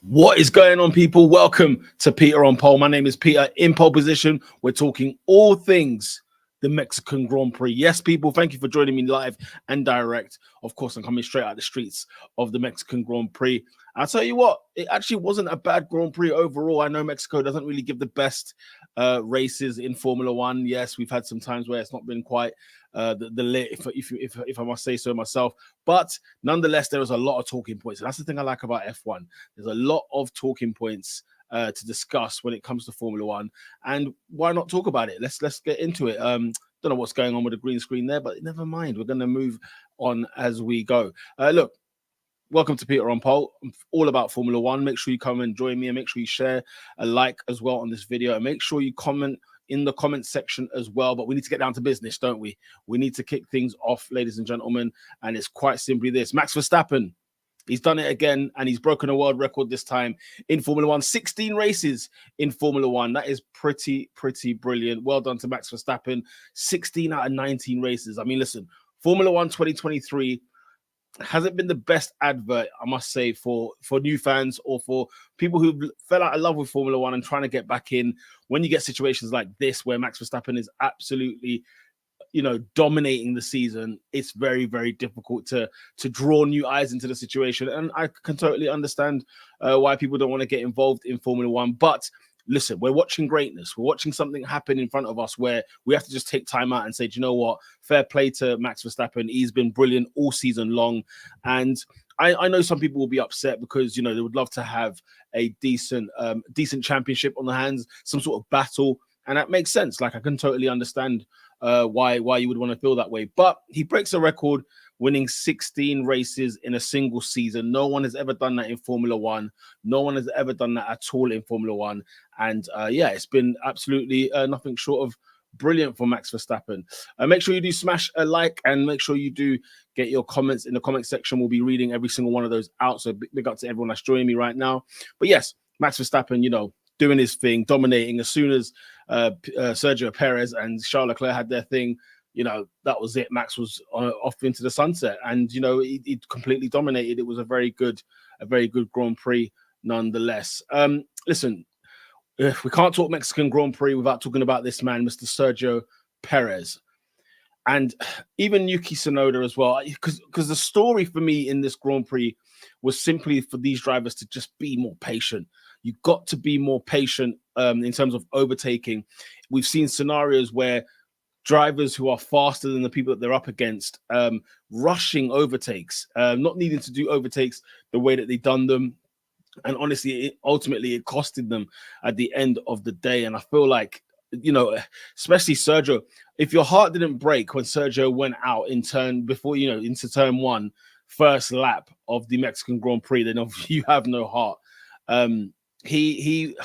What is going on, people? Welcome to Peter on Pole. My name is Peter. In pole position, we're talking all things the Mexican Grand Prix. Yes, people, thank you for joining me live and direct. Of course, I'm coming straight out the streets of the Mexican Grand Prix. I'll tell you what, it actually wasn't a bad Grand Prix overall. I know Mexico doesn't really give the best races in Formula One. Yes, we've had some times where it's not been quite the lit, if I must say so myself. But nonetheless, there was a lot of talking points. And that's the thing I like about F1. There's a lot of talking points to discuss when it comes to Formula One. And why not talk about it? Let's get into it. Don't know what's going on with the green screen there, but never mind. We're going to move on as we go. Look, welcome to Peter on Pole. I'm all about Formula One. Make sure you come and join me, and make sure you share a like as well on this video, and make sure you comment in the comment section as well. But we need to get down to business, don't we? We need to kick things off, ladies and gentlemen, and it's quite simply this. Max Verstappen, he's done it again, and he's broken a world record this time in Formula One. 16 races in Formula One. That is pretty brilliant. Well done to Max Verstappen. 16 out of 19 races. I mean, listen, Formula One 2023 hasn't been the best advert, I must say, for new fans or for people who fell out of love with Formula One and trying to get back in. When you get situations like this where Max Verstappen is absolutely, dominating the season, it's very difficult to draw new eyes into the situation. And I can totally understand why people don't want to get involved in Formula One. But listen, we're watching greatness. We're watching something happen in front of us where we have to just take time out and say, do you know what? Fair play to Max Verstappen. He's been brilliant all season long. And I know some people will be upset because, they would love to have a decent championship on the hands, some sort of battle. And that makes sense. Like, I can totally understand why you would want to feel that way. But he breaks a record, winning 16 races in a single season. No one has ever done that in Formula One. No one has ever done that at all in Formula One. And it's been absolutely nothing short of brilliant for Max Verstappen. Make sure you do smash a like, and make sure you do get your comments in the comment section. We'll be reading every single one of those out. So big up to everyone that's joining me right now. But yes, Max Verstappen, doing his thing, dominating. As soon as Sergio Perez and Charles Leclerc had their thing, that was it. Max was off into the sunset, and he completely dominated. It was a very good Grand Prix nonetheless. Listen, we can't talk Mexican Grand Prix without talking about this man, Mr. Sergio Perez, and even Yuki Tsunoda as well. Because the story for me in this Grand Prix was simply for these drivers to just be more patient. You've got to be more patient in terms of overtaking. We've seen scenarios where drivers who are faster than the people that they're up against, rushing overtakes, not needing to do overtakes the way that they've done them. And honestly, ultimately, it costed them at the end of the day. And I feel like, especially Sergio, if your heart didn't break when Sergio went out into turn one, first lap of the Mexican Grand Prix, then you have no heart. He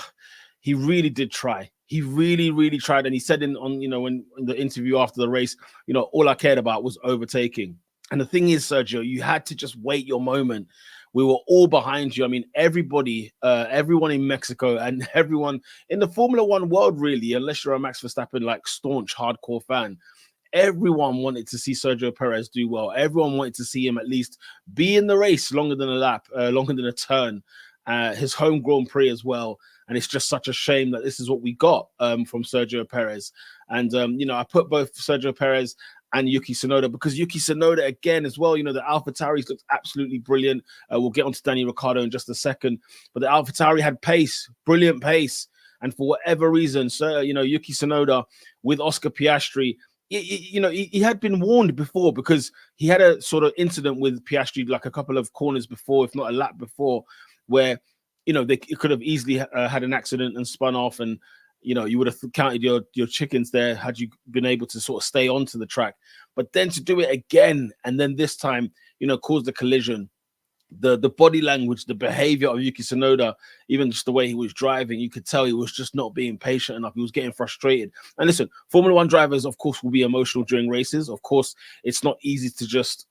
really did try. He really tried, and he said in the interview after the race, all I cared about was overtaking. And the thing is, Sergio, you had to just wait your moment. We were all behind you. I mean, everybody, everyone in Mexico and everyone in the Formula One world, really, unless you're a Max Verstappen, like staunch, hardcore fan, everyone wanted to see Sergio Perez do well. Everyone wanted to see him at least be in the race longer than a lap, longer than a turn. His home Grand Prix as well. And it's just such a shame that this is what we got from Sergio Perez. And, I put both Sergio Perez and Yuki Tsunoda because Yuki Tsunoda, again, as well, the AlphaTauri looks absolutely brilliant. We'll get onto Danny Ricciardo in just a second. But the AlphaTauri had pace, brilliant pace. And for whatever reason, Yuki Tsunoda with Oscar Piastri, he had been warned before because he had a sort of incident with Piastri like a couple of corners before, if not a lap before, where they could have easily had an accident and spun off, and you would have counted your chickens there had you been able to sort of stay onto the track. But then to do it again, and then this time cause the collision, the body language, the behavior of Yuki Tsunoda, even just the way he was driving, you could tell he was just not being patient enough. He was getting frustrated. And listen, Formula One drivers, of course, will be emotional during races. Of course, it's not easy to just,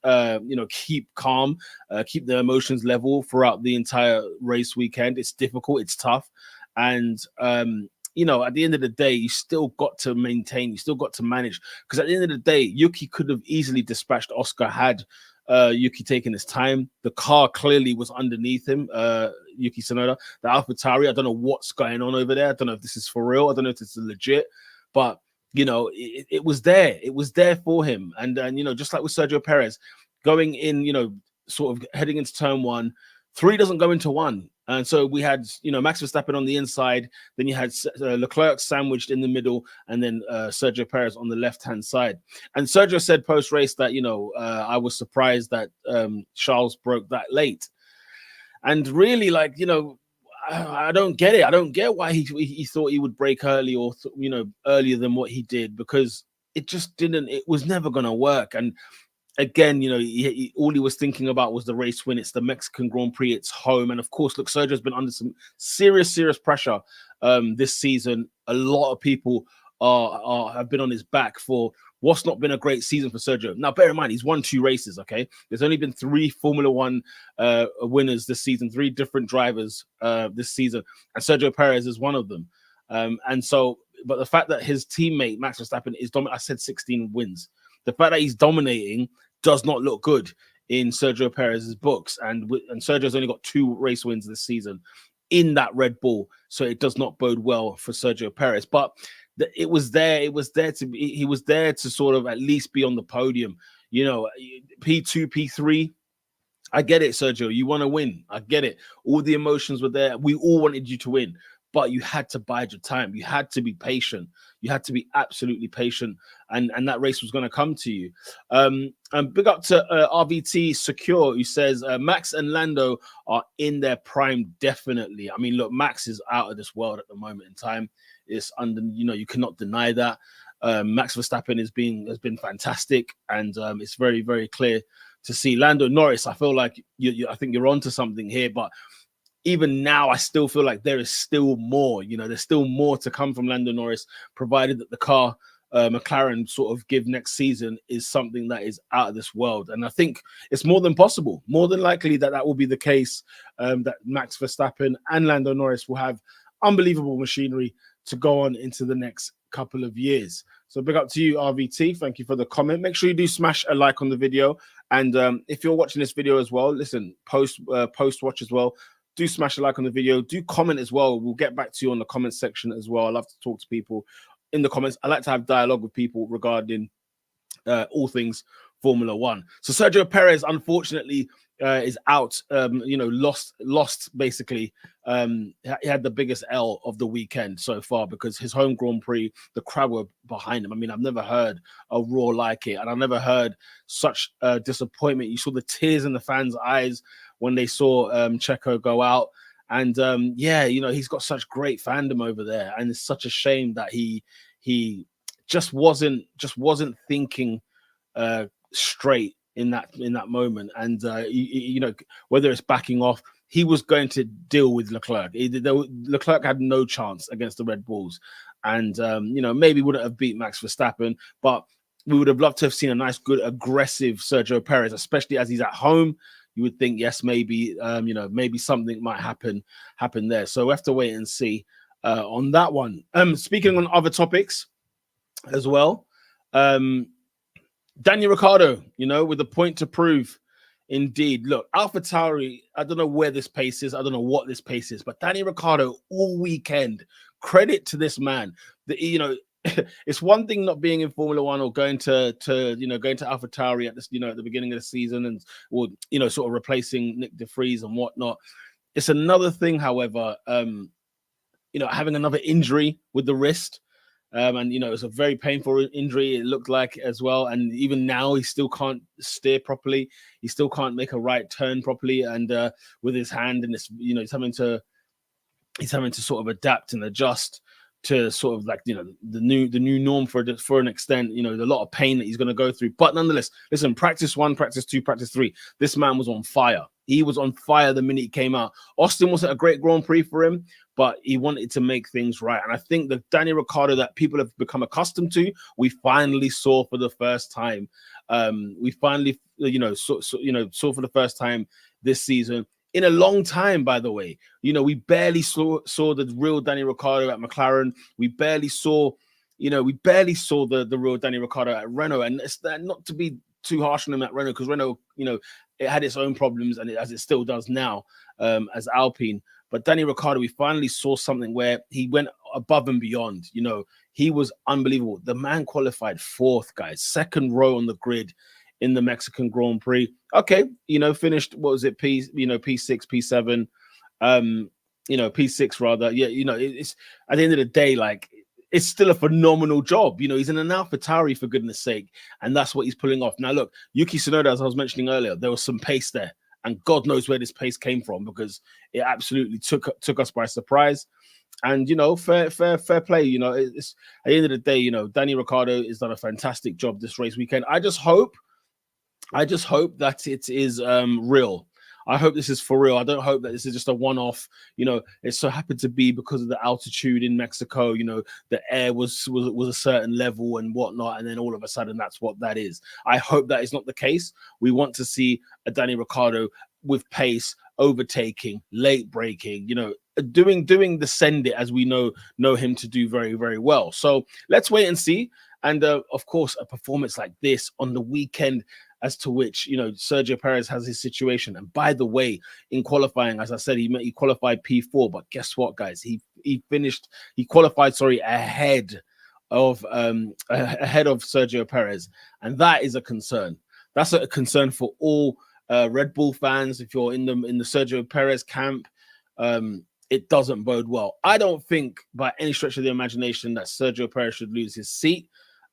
keep calm, keep the emotions level throughout the entire race weekend. It's difficult. It's tough. And, at the end of the day, you still got to maintain, you still got to manage. Because at the end of the day, Yuki could have easily dispatched Oscar had Yuki taking his time. The car clearly was underneath him, Yuki Tsunoda. The AlphaTauri, I don't know what's going on over there. I don't know if this is for real. I don't know if this is legit, but you know, it was there. It was there for him. And you know, just like with Sergio Perez, going in, you know, sort of heading into turn 1, 3 doesn't go into 1. And so we had, you know, Max Verstappen on the inside, then you had Leclerc sandwiched in the middle, and then Sergio Perez on the left-hand side. And Sergio said post-race that, you know, I was surprised that Charles broke that late. And really, like, you know, I don't get it. I don't get why he thought he would break early, or, you know, earlier than what he did, because it just didn't, it was never going to work. And again, you know, all he was thinking about was the race win. It's the Mexican Grand Prix. It's home. And of course, look, Sergio's been under some serious pressure this season. A lot of people have been on his back for what's not been a great season for Sergio. Now, bear in mind, he's won 2 races, okay? There's only been 3 Formula One winners this season, 3 different drivers this season, and Sergio Perez is one of them. And so, but the fact that his teammate, Max Verstappen, is dominating, I said 16 wins. The fact that he's dominating does not look good in Sergio Perez's books. And Sergio's only got 2 race wins this season in that Red Bull. So it does not bode well for Sergio Perez. But it was there. It was there to be. He was there to sort of at least be on the podium. You know, P2, P3. I get it, Sergio. You want to win. I get it. All the emotions were there. We all wanted you to win, but you had to bide your time. You had to be patient. You had to be absolutely patient, and that race was going to come to you. And big up to RVT Secure, who says Max and Lando are in their prime, definitely. I mean, look, Max is out of this world at the moment in time. It's under, you know, you cannot deny that. Max Verstappen has been fantastic, and it's very, very clear to see. Lando Norris, I feel like I think you're onto something here, but even now, I still feel like there is still more. You know, there's still more to come from Lando Norris, provided that the car McLaren sort of give next season is something that is out of this world. And I think it's more than possible, more than likely that will be the case, that Max Verstappen and Lando Norris will have unbelievable machinery to go on into the next couple of years. So big up to you, RVT. Thank you for the comment. Make sure you do smash a like on the video. And if you're watching this video as well, listen, post watch as well. Do smash a like on the video. Do comment as well. We'll get back to you on the comment section as well. I love to talk to people in the comments. I like to have dialogue with people regarding all things Formula One. So Sergio Perez, unfortunately, is out. You know, lost basically. He had the biggest L of the weekend so far, because his home Grand Prix, the crowd were behind him. I mean, I've never heard a roar like it, and I've never heard such disappointment. You saw the tears in the fans' eyes when they saw Checo go out. And yeah, you know, he's got such great fandom over there, and it's such a shame that he just wasn't thinking straight in that moment. And you know, whether it's backing off, he was going to deal with Leclerc. Leclerc had no chance against the Red Bulls, and you know, maybe wouldn't have beat Max Verstappen, but we would have loved to have seen a nice, good, aggressive Sergio Perez, especially as he's at home. You would think, yes, maybe you know, maybe something might happen there. So we have to wait and see on that one. Speaking on other topics as well, Daniel Ricciardo, you know, with a point to prove. Indeed. Look, AlphaTauri, I don't know where this pace is. I don't know what this pace is, but Daniel Ricciardo all weekend, credit to this man. You know, it's one thing not being in Formula One or going to AlphaTauri at this, you know, at the beginning of the season, and, or, you know, sort of replacing Nick de Vries and whatnot. It's another thing, however, you know, having another injury with the wrist. And, you know, it's a very painful injury, it looked like, as well. And even now, he still can't steer properly. He still can't make a right turn properly. And with his hand, and it's, you know, he's having to sort of adapt and adjust to sort of, like, you know, the new norm for an extent. You know, a lot of pain that he's going to go through. But nonetheless, listen, practice 1, practice 2, practice 3. This man was on fire. He was on fire the minute he came out. Austin wasn't a great Grand Prix for him, but he wanted to make things right. And I think the Daniel Ricciardo that people have become accustomed to, we finally saw for the first time. We finally, you know, saw for the first time this season in a long time, by the way. You know, we barely saw the real Daniel Ricciardo at McLaren. We barely saw the real Daniel Ricciardo at Renault. And it's not to be too harsh on him at Renault, because Renault, it had its own problems, and as it still does now, as Alpine. But Danny Ricciardo, we finally saw something where he went above and beyond. He was unbelievable. The man qualified fourth, guys, second row on the grid in the Mexican Grand Prix. Okay, finished, what was it, P6, P7, P6 rather. Yeah, it's at the end of the day, like, it's still a phenomenal job. He's in an AlphaTauri, for goodness sake, and that's what he's pulling off. Now, look, Yuki Tsunoda, as I was mentioning earlier, there was some pace there, and God knows where this pace came from, because it absolutely took us by surprise. And fair play. It's at the end of the day, Danny Ricciardo has done a fantastic job this race weekend. I just hope that it is real. I hope this is for real. I don't hope that this is just a one-off. It so happened to be because of the altitude in Mexico. The air was a certain level and whatnot, and then all of a sudden that's what that is. I hope that is not the case. We want to see a Danny Ricciardo with pace, overtaking, late braking. Doing the send it as we know him to do very, very well. So let's wait and see. And of course, a performance like this on the weekend, as to which, Sergio Perez has his situation. And by the way, in qualifying, as I said, he qualified P4, but guess what, guys? He qualified ahead of Sergio Perez. And that is a concern. That's a concern for all Red Bull fans. If you're in the Sergio Perez camp, it doesn't bode well. I don't think by any stretch of the imagination that Sergio Perez should lose his seat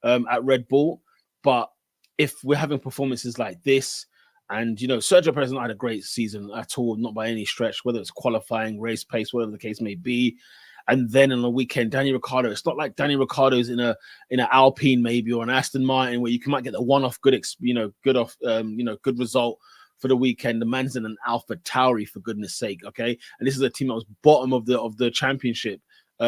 at Red Bull, but if we're having performances like this, and Sergio Perez not had a great season at all, not by any stretch, whether it's qualifying, race pace, whatever the case may be, and then on the weekend, Danny Ricciardo, it's not like Danny Ricciardo's in an Alpine maybe, or an Aston Martin, where you might get the one-off good result for the weekend. The man's in an AlphaTauri, for goodness sake, okay? And this is a team that was bottom of the championship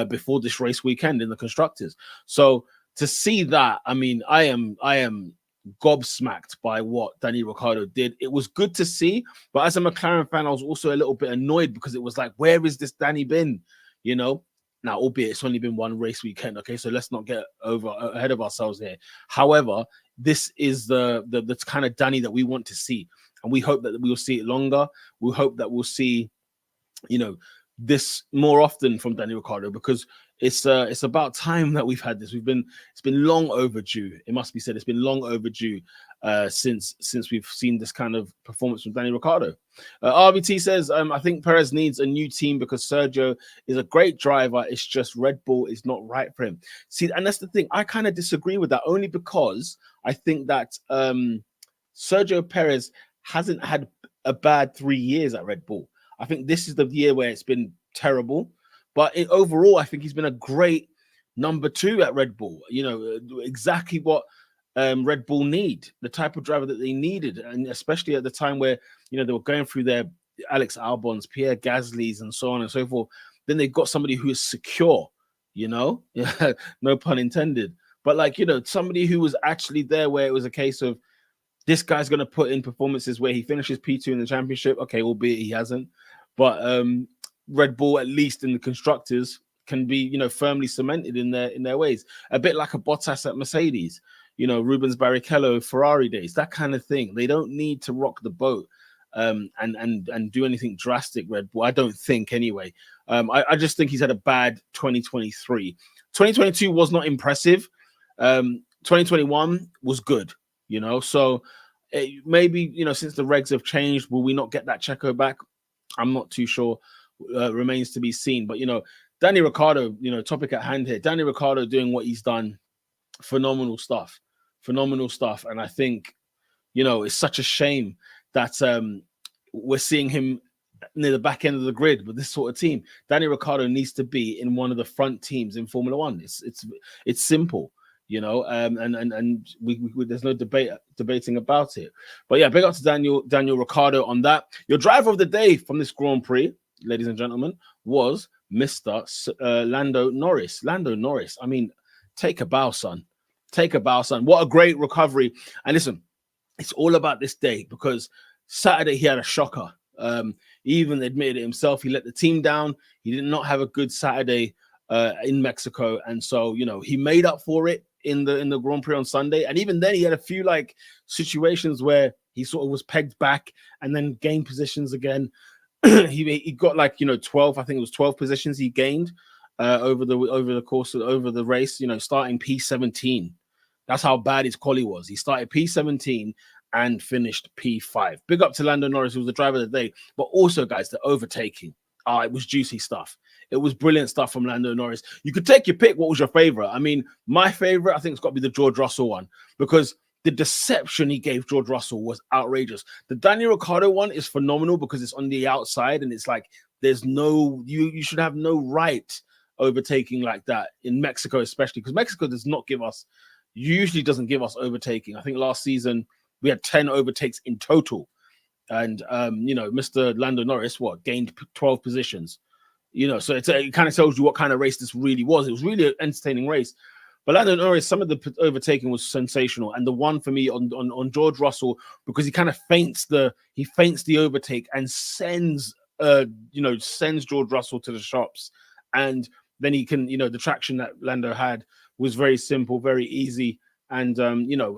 before this race weekend in the constructors. So to see that, I mean, I am gobsmacked by what Danny Ricciardo did. It was good to see, but as a McLaren fan, I was also a little bit annoyed, because it was like, where is this Danny been? Now, albeit it's only been one race weekend, okay, so let's not get ahead of ourselves here. However, this is the kind of Danny that we want to see, and we hope that we will see it longer. We hope that we'll see, this more often from Danny Ricciardo, because it's about time that we've had this. It's been long overdue. It must be said, it's been long overdue since we've seen this kind of performance from Danny Ricciardo. RBT says, I think Perez needs a new team, because Sergio is a great driver. It's just Red Bull is not right for him. See, and that's the thing. I kind of disagree with that, only because I think that Sergio Perez hasn't had a bad 3 years at Red Bull. I think this is the year where it's been terrible. But overall, I think he's been a great number 2 at Red Bull. Exactly what Red Bull need, the type of driver that they needed, and especially at the time where they were going through their Alex Albons, Pierre Gasly's, and so on and so forth. Then they got somebody who is secure, no pun intended. But somebody who was actually there, where it was a case of, this guy's going to put in performances where he finishes P2 in the championship. Okay, albeit he hasn't, but Red Bull, at least in the constructors, can be, firmly cemented in their ways. A bit like a Bottas at Mercedes, Rubens Barrichello, Ferrari days, that kind of thing. They don't need to rock the boat and do anything drastic, Red Bull. I don't think, anyway. I just think he's had a bad 2023. 2022 was not impressive. 2021 was good, So maybe, since the regs have changed, will we not get that Checo back? I'm not too sure. Remains to be seen. But Danny Ricciardo, topic at hand here. Danny Ricciardo doing what he's done, phenomenal stuff. And I think it's such a shame that we're seeing him near the back end of the grid with this sort of team. Danny Ricciardo needs to be in one of the front teams in Formula One. It's simple, and we there's no debating about it. But yeah, big up to Daniel Ricciardo on that. Your driver of the day from this Grand Prix, ladies and gentlemen, was Mr. Lando Norris. Lando Norris, I mean, take a bow, son. Take a bow, son. What a great recovery. And listen, it's all about this day, because Saturday he had a shocker. He even admitted it himself. He let the team down. He did not have a good Saturday in Mexico. And so, he made up for it in the Grand Prix on Sunday, and even then he had a few like situations where he sort of was pegged back and then gained positions again. he got like 12, I think it was 12 positions he gained over the course of over the race, starting P17. That's how bad his quali was. He started P17 and finished P5. Big up to Lando Norris, who was the driver of the day. But also, guys, the overtaking. It was juicy stuff. It was brilliant stuff from Lando Norris. You could take your pick. What was your favorite? I mean, my favorite, I think it's got to be the George Russell one, because the deception he gave George Russell was outrageous. The Daniel Ricciardo one is phenomenal because it's on the outside and it's like there's no, you should have no right overtaking like that in Mexico, especially because Mexico does not give us, usually doesn't give us overtaking. I think last season we had 10 overtakes in total. And, Mr. Lando Norris, gained 12 positions, so it kind of tells you what kind of race this really was. It was really an entertaining race. But Lando Norris, some of the overtaking was sensational. And the one for me on George Russell, because he kind of feints the overtake and sends George Russell to the shops. And then he can, the traction that Lando had was very simple, very easy. And,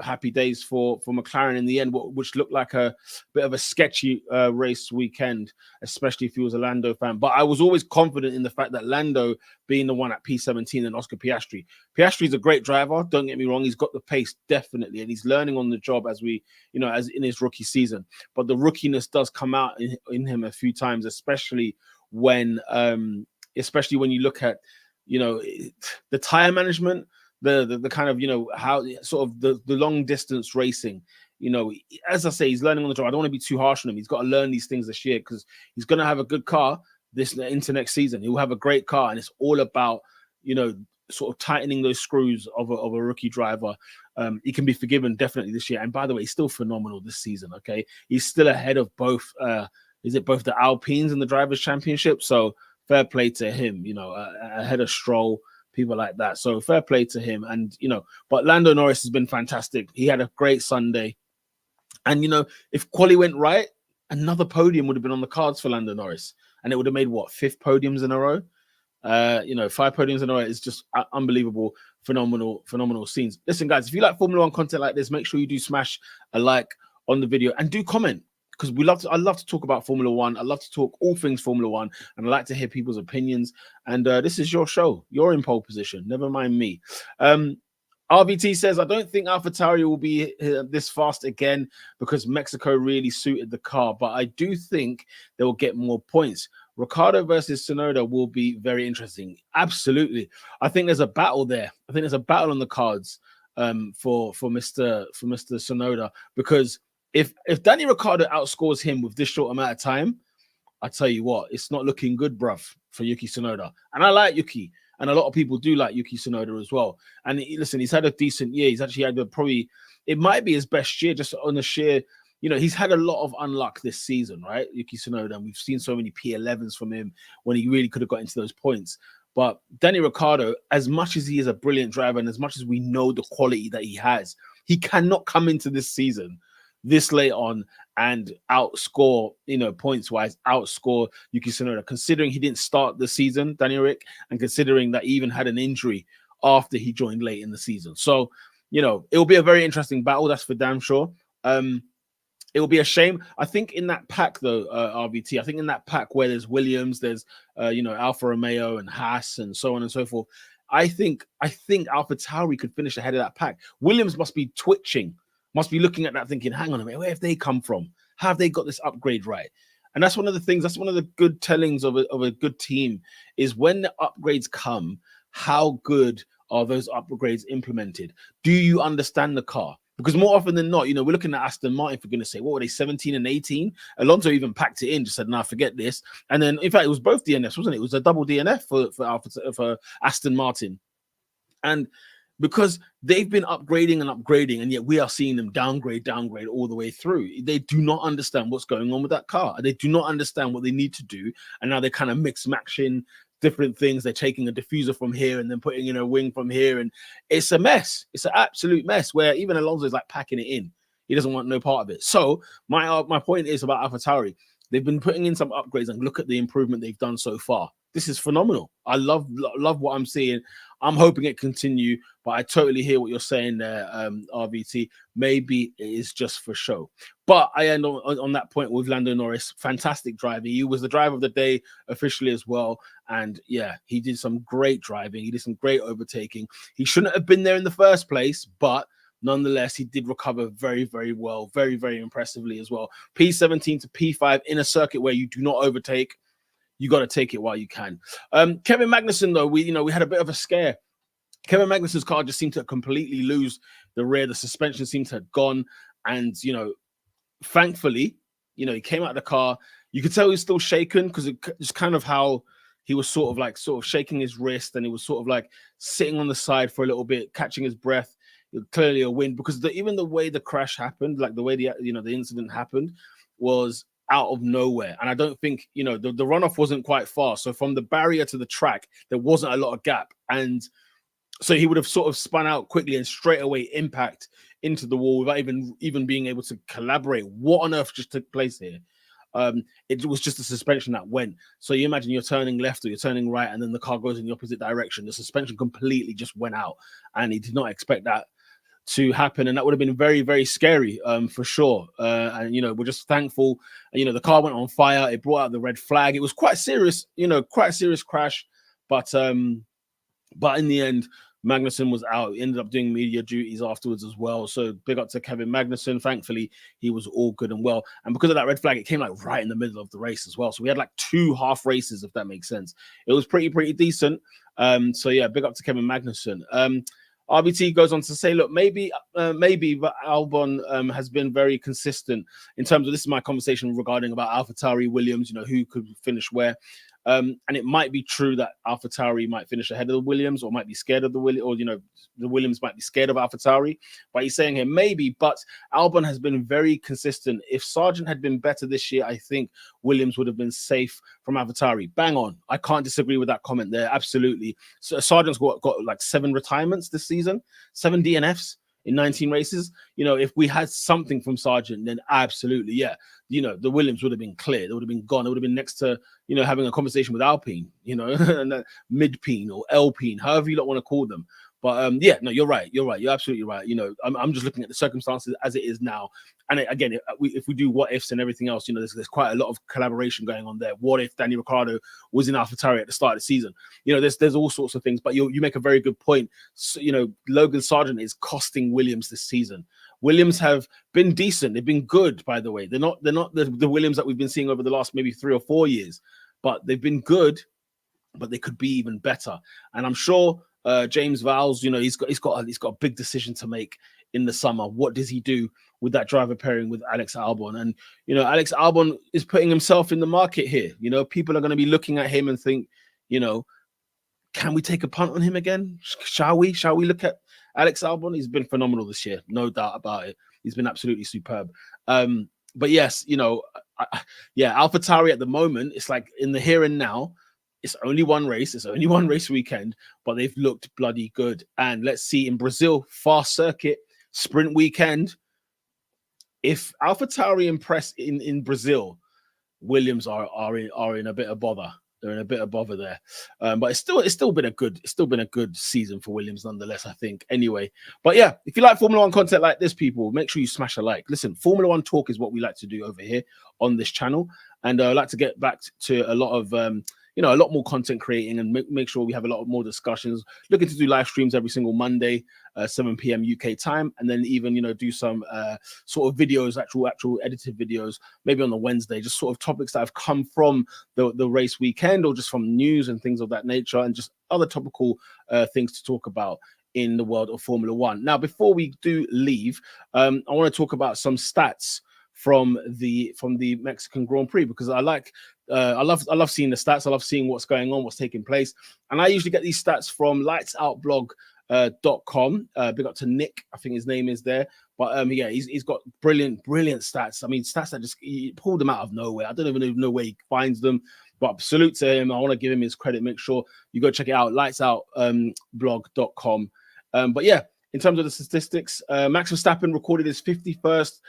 happy days for McLaren in the end, which looked like a bit of a sketchy race weekend, especially if he was a Lando fan. But I was always confident in the fact that Lando being the one at P17 and Oscar Piastri. Piastri's a great driver. Don't get me wrong. He's got the pace, definitely. And he's learning on the job as as in his rookie season. But the rookiness does come out in him a few times, especially when you look at, the tire management, the kind of, how sort of the long distance racing, as I say, he's learning on the job. I don't want to be too harsh on him. He's got to learn these things this year because he's going to have a good car into next season. He'll have a great car, and it's all about, sort of tightening those screws of a rookie driver. He can be forgiven definitely this year. And by the way, he's still phenomenal this season. Okay. He's still ahead of both the Alpines and the Drivers' Championship. So fair play to him, ahead of Stroll, people like that. So fair play to him. And, but Lando Norris has been fantastic. He had a great Sunday. And, if quali went right, another podium would have been on the cards for Lando Norris. And it would have made, 5 podiums in a row? 5 podiums in a row is just unbelievable, phenomenal scenes. Listen, guys, if you like Formula One content like this, make sure you do smash a like on the video and do comment. Because I love to talk about Formula One. I love to talk all things Formula One, and I like to hear people's opinions. And this is your show. You're in pole position. Never mind me. RVT says, I don't think AlphaTauri will be this fast again because Mexico really suited the car, but I do think they will get more points. Ricciardo versus Tsunoda will be very interesting. Absolutely. I think there's a battle there. I think there's a battle on the cards for Mr. Tsunoda, because if Danny Ricciardo outscores him with this short amount of time, I tell you what, it's not looking good, bruv, for Yuki Tsunoda. And I like Yuki, and a lot of people do like Yuki Tsunoda as well. And listen, he's had a decent year. He's actually had it might be his best year just on the sheer, he's had a lot of unluck this season, right? Yuki Tsunoda, and we've seen so many P11s from him when he really could have got into those points. But Danny Ricciardo, as much as he is a brilliant driver and as much as we know the quality that he has, he cannot come into this season this late on and outscore, points-wise, outscore Yuki Tsunoda, considering he didn't start the season, Danny Rick, and considering that he even had an injury after he joined late in the season. So, it will be a very interesting battle, that's for damn sure. It will be a shame. I think in that pack, though, RVT, I think in that pack where there's Williams, there's, Alfa Romeo and Haas and so on and so forth, I think AlphaTauri could finish ahead of that pack. Williams must be twitching, must be looking at that thinking, hang on a minute, where have they come from? How have they got this upgrade right? And that's one of the things, that's one of the good tellings of a good team, is when the upgrades come, how good are those upgrades implemented? Do you understand the car? Because more often than not, we're looking at Aston Martin, for goodness sake, what were they, 17 and 18? Alonso even packed it in, just said, nah, forget this. And then, in fact, it was both DNFs, wasn't it? It was a double DNF for Aston Martin. And because they've been upgrading, and yet we are seeing them downgrade all the way through. They do not understand what's going on with that car. They do not understand what they need to do. And now they're kind of matching different things. They're taking a diffuser from here and then putting in a wing from here. And it's a mess. It's an absolute mess where even Alonso is like packing it in. He doesn't want no part of it. So my point is about AlphaTauri. They've been putting in some upgrades, and look at the improvement they've done so far. this is phenomenal. I love what I'm seeing. I'm hoping it continue, but I totally hear what you're saying there, RVT. Maybe it is just for show. But I end on that point with Lando Norris. Fantastic driving. He was the driver of the day officially as well. And yeah, he did some great driving. He did some great overtaking. He shouldn't have been there in the first place, but nonetheless, he did recover very, very well, very, very impressively as well. P17 to P5 in a circuit where you do not overtake. You got to take it while you can. Kevin Magnussen, though, we had a bit of a scare. Kevin Magnussen's car just seemed to completely lose the rear. The suspension seemed to have gone. And, thankfully, he came out of the car. You could tell he was still shaken because it's kind of how he was sort of shaking his wrist, and he was sort of like sitting on the side for a little bit, catching his breath. Clearly a win, because even the way the crash happened, like the way the incident happened, was out of nowhere. And I don't think, the runoff wasn't quite far. So from the barrier to the track, there wasn't a lot of gap. And so he would have sort of spun out quickly and straight away impact into the wall without even being able to collaborate. What on earth just took place here? It was just the suspension that went. So you imagine you're turning left or you're turning right, and then the car goes in the opposite direction. The suspension completely just went out, and he did not expect that to happen, and that would have been very, very scary, for sure. And we're just thankful. The car went on fire. It brought out the red flag. It was quite serious, quite a serious crash. But in the end, Magnussen was out. He ended up doing media duties afterwards as well. So big up to Kevin Magnussen. Thankfully, he was all good and well. And because of that red flag, it came like right in the middle of the race as well. So we had like 2 half races, if that makes sense. It was pretty decent. So yeah, big up to Kevin Magnussen. RBT goes on to say, look, maybe Albon has been very consistent in terms of, this is my conversation regarding about AlphaTauri, Williams, who could finish where. And it might be true that AlphaTauri might finish ahead of the Williams, or might be scared of the Williams, or the Williams might be scared of AlphaTauri. But he's saying here maybe, but Albon has been very consistent. If Sargent had been better this year, I think Williams would have been safe from AlphaTauri. Bang on. I can't disagree with that comment there. Absolutely. So Sargent's got like 7 retirements this season, 7 DNFs in 19 races. If we had something from Sargent, then absolutely, yeah. The Williams would have been clear. They would have been gone. It would have been next to, having a conversation with Alpine, and Mid-Pine or Alpine, however you don't want to call them. But yeah, no, you're right. You're absolutely right. I'm just looking at the circumstances as it is now. And again, if we do what ifs and everything else, there's quite a lot of collaboration going on there. What if Danny Ricciardo was in AlphaTauri at the start of the season? There's all sorts of things. But you make a very good point. So, Logan Sargent is costing Williams this season. Williams have been decent. They've been good, by the way. They're not the Williams that we've been seeing over the last maybe 3 or 4 years, but they've been good. But they could be even better. And I'm sure James Vowles, he's got a big decision to make in the summer. What does he do with that driver pairing with Alex Albon? And Alex Albon is putting himself in the market here. People are going to be looking at him and think, can we take a punt on him again? Shall we look at Alex Albon? He's been phenomenal this year, no doubt about it. He's been absolutely superb. But yes, AlphaTauri at the moment, it's like in the here and now. It's only one race. It's only one race weekend, but they've looked bloody good. And let's see, in Brazil, fast circuit, sprint weekend, if AlphaTauri impress in Brazil, Williams are in a bit of bother. They're in a bit of bother there. But it's still been a good season for Williams nonetheless, I think. Anyway, but yeah, if you like Formula One content like this, people, make sure you smash a like. Listen, Formula One talk is what we like to do over here on this channel, and I like to get back to a lot of a lot more content creating, and make sure we have a lot more discussions. Looking to do live streams every single Monday, 7 p.m. UK time, and then even do some sort of videos, actual edited videos, maybe on the Wednesday, just sort of topics that have come from the race weekend, or just from news and things of that nature, and just other topical things to talk about in the world of Formula One. Now, before we do leave, I want to talk about some stats from the Mexican Grand Prix, because I love seeing the stats. I love seeing what's going on, what's taking place. And I usually get these stats from lightsoutblog.com. Big up to Nick, I think his name is there. But yeah, he's got brilliant stats. I mean, stats that he pulled them out of nowhere. I don't even know where he finds them. But salute to him. I want to give him his credit. Make sure you go check it out, lightsoutblog.com. But yeah, in terms of the statistics, Max Verstappen recorded his 51st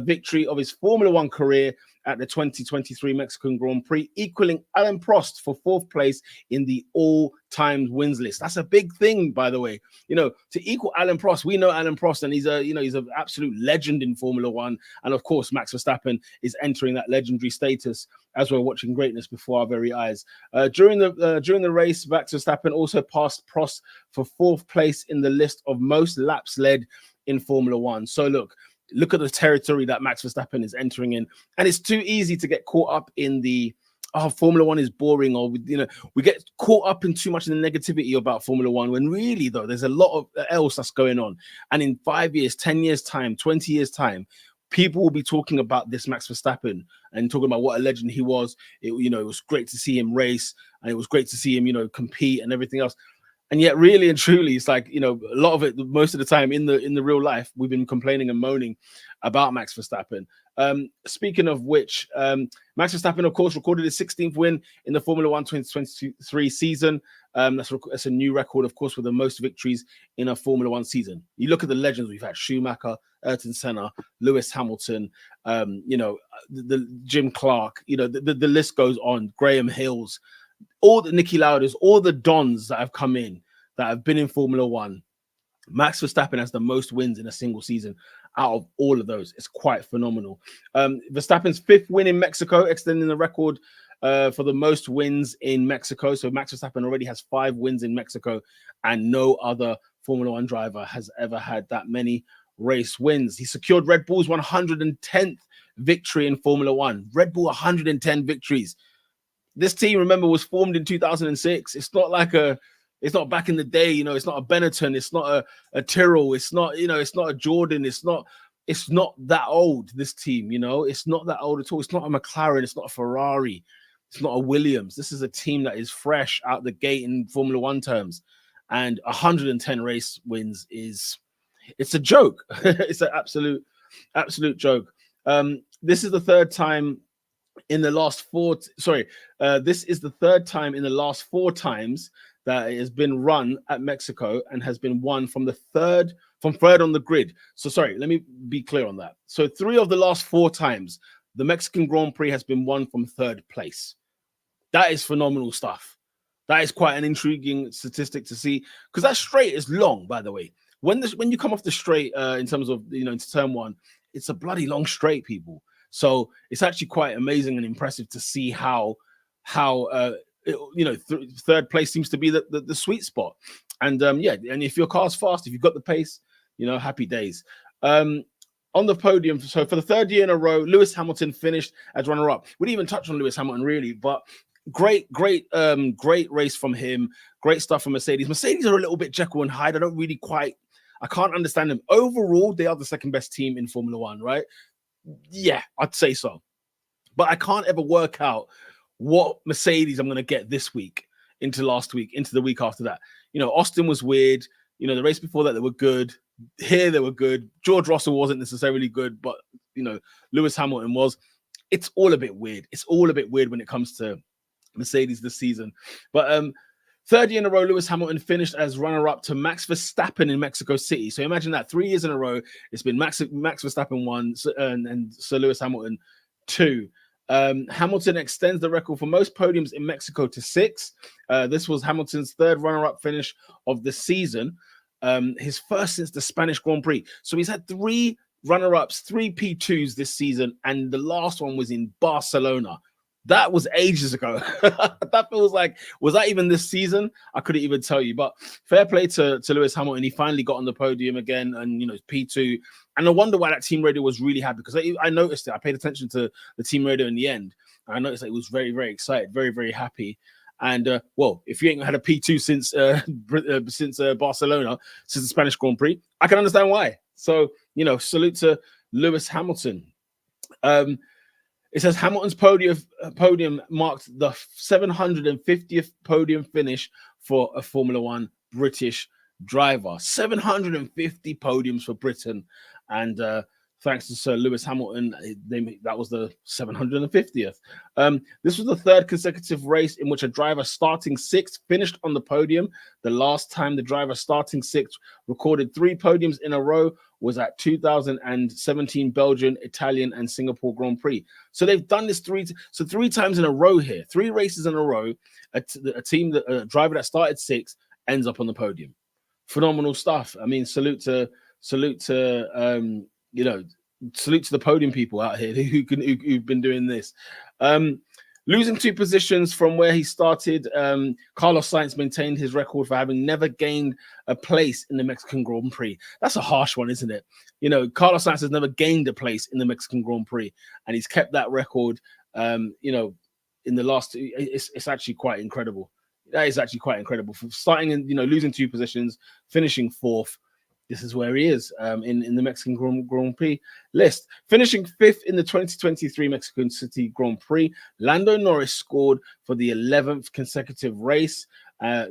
victory of his Formula One career at the 2023 Mexican Grand Prix, equaling Alain Prost for 4th place in the all-time wins list. That's a big thing, by the way. To equal Alain Prost, we know Alain Prost, and he's an absolute legend in Formula One. And of course, Max Verstappen is entering that legendary status as we're watching greatness before our very eyes. During the race, Max Verstappen also passed Prost for 4th place in the list of most laps led in Formula One. So look at the territory that Max Verstappen is entering in, and it's too easy to get caught up in the Formula One is boring, or we get caught up in too much in the negativity about Formula One, when really though there's a lot of else that's going on. And in 5 years, 10 years time, 20 years time, people will be talking about this Max Verstappen and talking about what a legend he was. It was great to see him race, and it was great to see him compete and everything else. And yet, really and truly, it's like, a lot of it, most of the time in the real life, we've been complaining and moaning about Max Verstappen. Speaking of which, Max Verstappen, of course, recorded his 16th win in the Formula One 2023 season. That's a new record, of course, with the most victories in a Formula One season. You look at the legends we've had: Schumacher, Ayrton Senna, Lewis Hamilton, the Jim Clark, the list goes on, Graham Hills, all the Niki Lauders, all the Dons that have come in, that have been in Formula One. Max Verstappen has the most wins in a single season out of all of those. It's quite phenomenal. Verstappen's 5th win in Mexico, extending the record for the most wins in Mexico. So Max Verstappen already has 5 wins in Mexico, and no other Formula One driver has ever had that many race wins. He secured Red Bull's 110th victory in Formula One. Red Bull 110 victories. This team, remember, was formed in 2006. It's not like it's not back in the day, it's not a Benetton, it's not a Tyrrell, it's not a Jordan, it's not that old, this team, it's not that old at all. It's not a McLaren, it's not a Ferrari, it's not a Williams. This is a team that is fresh out the gate in Formula One terms, and 110 race wins it's a joke. It's an absolute joke. This is the third time in the last this is the third time in the last 4 times that it has been run at Mexico, and has been won from third on the grid. So sorry, let me be clear on that. So 3 of the last 4 times the Mexican Grand Prix has been won from 3rd place. That is phenomenal stuff. That is quite an intriguing statistic to see, because that straight is long, by the way. When you come off the straight in terms of into turn 1, it's a bloody long straight, people. So it's actually quite amazing and impressive to see how 3rd place seems to be the sweet spot. And and if your car's fast, if you've got the pace, happy days. On the podium, so for the 3rd year in a row, Lewis Hamilton finished as runner-up. We didn't even touch on Lewis Hamilton really, but great race from him. Great stuff from Mercedes. Mercedes are a little bit Jekyll and Hyde. I can't understand them. Overall, they are the 2nd best team in Formula One, right? Yeah, I'd say so. But I can't ever work out what Mercedes I'm going to get this week, into last week, into the week after that. Austin was weird. The race before that, they were good. Here, they were good. George Russell wasn't necessarily good, but, Lewis Hamilton was. It's all a bit weird. It's all a bit weird when it comes to Mercedes this season. But 3rd year in a row, Lewis Hamilton finished as runner-up to Max Verstappen in Mexico City. So imagine that, 3 years in a row, it's been Max Verstappen 1 and Sir Lewis Hamilton 2. Hamilton extends the record for most podiums in Mexico to 6. This was Hamilton's 3rd runner-up finish of the season, his first since the Spanish Grand Prix. So he's had 3 runner-ups, 3 P2s this season, and the last one was in Barcelona. That was ages ago. That feels like, was that even this season? I couldn't even tell you. But fair play to Lewis Hamilton. He finally got on the podium again, and P2. And I wonder why that team radio was really happy, because I noticed it. I paid attention to the team radio in the end. And I noticed that it was very, very excited, very, very happy. And if you ain't had a P2 since Barcelona, since the Spanish Grand Prix, I can understand why. So salute to Lewis Hamilton. It says Hamilton's podium marked the 750th podium finish for a Formula One British driver. 750 podiums for Britain, and thanks to Sir Lewis Hamilton. That was the 750th. This was the third consecutive race in which a driver starting sixth finished on the podium. The last time the driver starting sixth recorded 3 podiums in a row was at 2017 Belgian, Italian, and Singapore Grand Prix. So they've done this 3 times in a row here, 3 races in a row. A driver that started sixth ends up on the podium. Phenomenal stuff. I mean, salute to the podium people out here who've been doing this. Losing 2 positions from where he started, Carlos Sainz maintained his record for having never gained a place in the Mexican Grand Prix. That's a harsh one, isn't it? Carlos Sainz has never gained a place in the Mexican Grand Prix, and he's kept that record. In the last, it's actually quite incredible. That is actually quite incredible. From starting and losing 2 positions, finishing 4th. This is where he is in the Mexican Grand Prix list. Finishing 5th in the 2023 Mexican City Grand Prix, Lando Norris scored for the 11th consecutive race.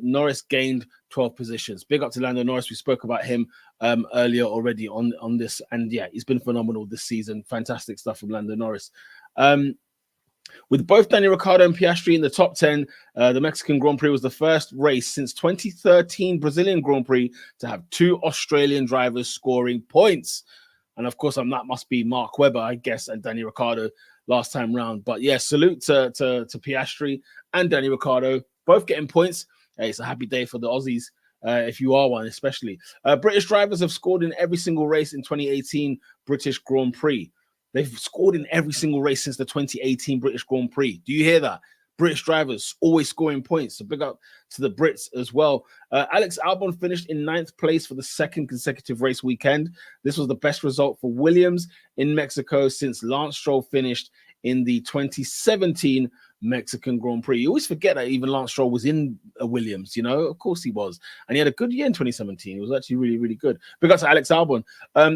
Norris gained 12 positions. Big up to Lando Norris. We spoke about him earlier already on this. And yeah, he's been phenomenal this season. Fantastic stuff from Lando Norris. With both Daniel Ricciardo and Piastri in the top 10, the Mexican Grand Prix was the first race since 2013 Brazilian Grand Prix to have 2 Australian drivers scoring points. And of course, that must be Mark Webber, I guess, and Daniel Ricciardo last time round. But yeah, salute to Piastri and Daniel Ricciardo, both getting points. Hey, it's a happy day for the Aussies, if you are one, especially. British drivers have scored in every single race in 2018 British Grand Prix. They've scored in every single race since the 2018 British Grand Prix. Do you hear that? British drivers always scoring points. So big up to the Brits as well. Alex Albon finished in 9th place for the 2nd consecutive race weekend. This was the best result for Williams in Mexico since Lance Stroll finished in the 2017 Mexican Grand Prix. You always forget that even Lance Stroll was in a Williams, of course he was. And he had a good year in 2017. It was actually really, really good. Big up to Alex Albon.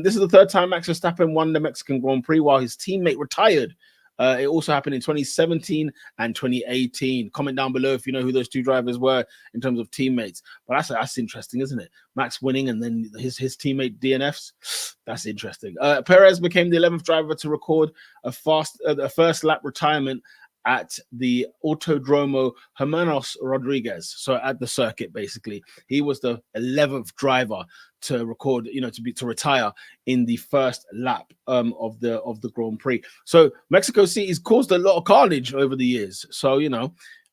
This is the 3rd time Max Verstappen won the Mexican Grand Prix while his teammate retired. It also happened in 2017 and 2018. Comment down below if you know who those 2 drivers were in terms of teammates. But that's interesting, isn't it? Max winning and then his teammate DNFs. That's interesting. Perez became the 11th driver to record a first lap retirement at the Autodromo Hermanos Rodriguez. So at the circuit, basically, he was the 11th driver to record, to retire in the first lap of the Grand Prix. So Mexico City's caused a lot of carnage over the years. So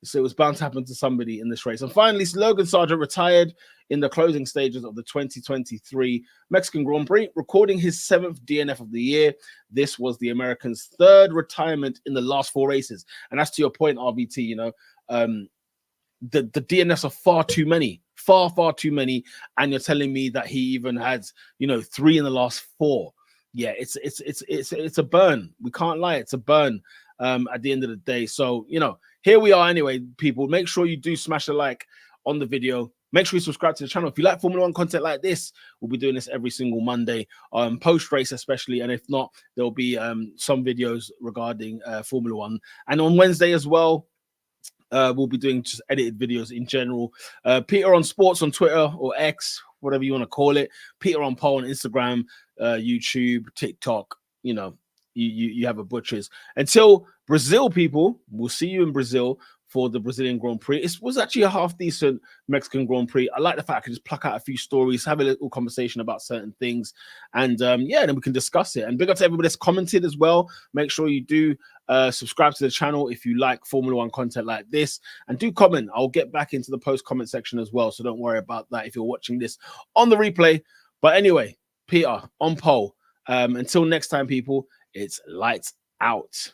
so it was bound to happen to somebody in this race. And finally, Logan Sargent retired in the closing stages of the 2023 Mexican Grand Prix, recording his 7th DNF of the year. This was the American's 3rd retirement in the last 4 races. And that's to your point, RBT, the DNFs are far too many, far too many. And you're telling me that he even had, 3 in the last 4. Yeah, it's a burn. We can't lie. It's a burn at the end of the day. So, here we are anyway, people. Make sure you do smash a like on the video. Make sure you subscribe to the channel. If you like Formula One content like this, we'll be doing this every single Monday, post-race especially. And if not, there'll be some videos regarding Formula One. And on Wednesday as well, we'll be doing just edited videos in general. Peter on Sports on Twitter or X, whatever you want to call it. Peter on Pole on Instagram, YouTube, TikTok, you have a butcher's. Until Brazil, people, we'll see you in Brazil for the Brazilian Grand Prix. It was actually a half decent Mexican Grand Prix. I like the fact I could just pluck out a few stories, have a little conversation about certain things, and then we can discuss it. And big up to everybody that's commented as well. Make sure you do subscribe to the channel if you like Formula One content like this, and do comment. I'll get back into the post comment section as well, so don't worry about that if you're watching this on the replay. But anyway, Peter on pole. Until next time, people, it's lights out.